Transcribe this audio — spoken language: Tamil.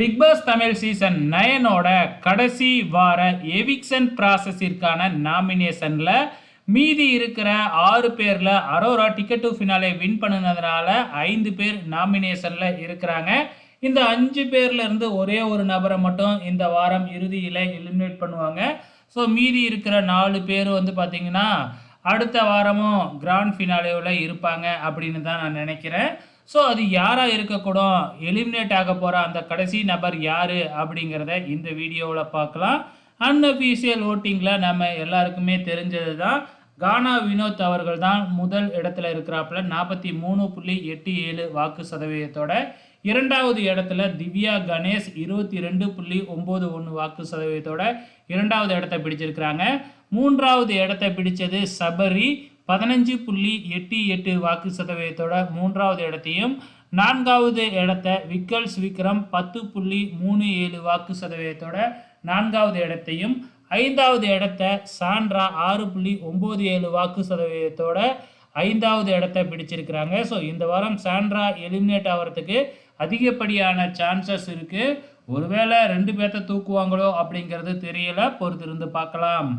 பிக் பாஸ் தமிழ் சீசன் 9ஓட கடைசி வார எவிக்ஷன் ப்ராசஸிற்கான நாமினேஷனில் மீதி இருக்கிற 6 பேரில் Aurora ticket to finale win பண்ணினதுனால 5 பேர் நாமினேஷனில் இருக்கிறாங்க. இந்த 5 பேர்ல இருந்து ஒரே ஒரு நபரை மட்டும் இந்த வாரம் இறுதியில் எலிமினேட் பண்ணுவாங்க. ஸோ மீதி இருக்கிற 4 பேர் வந்து பார்த்திங்கன்னா அடுத்த வாரமும் கிராண்ட் ஃபினாலேவில் இருப்பாங்க அப்படின்னு தான் நான் நினைக்கிறேன். ஸோ அது யாராக இருக்கக்கூடும், எலிமினேட் ஆக போகிற அந்த கடைசி நபர் யார் அப்படிங்கிறத இந்த வீடியோவில் பார்க்கலாம். அன்அஃபீஷியல் ஓட்டிங்கில் நம்ம எல்லாருக்குமே தெரிஞ்சது தான், கானா வினோத் அவர்கள் தான் முதல் இடத்துல இருக்கிறாப்புல 43.87 வாக்கு சதவீதத்தோட. இரண்டாவது இடத்துல திவ்யா கணேஷ் 22.91 வாக்கு சதவீதத்தோட இரண்டாவது இடத்தை பிடிச்சிருக்கிறாங்க. மூன்றாவது இடத்தை பிடிச்சது சபரி 15.88 வாக்கு சதவீதத்தோட மூன்றாவது இடத்தையும், நான்காவது இடத்தை விக்கல்ஸ் விக்ரம் 10.37 வாக்கு சதவீதத்தோட நான்காவது இடத்தையும், ஐந்தாவது இடத்தை சாண்ட்ரா 6.97 வாக்கு சதவீதத்தோட ஐந்தாவது இடத்தை பிடிச்சிருக்கிறாங்க. ஸோ இந்த வாரம் சாண்ட்ரா எலிமினேட் ஆகிறதுக்கு அதிகப்படியான சான்சஸ் இருக்குது. ஒருவேளை 2 பேர்த்த தூக்குவாங்களோ அப்படிங்கிறது தெரியல, பொறுத்திருந்து பார்க்கலாம்.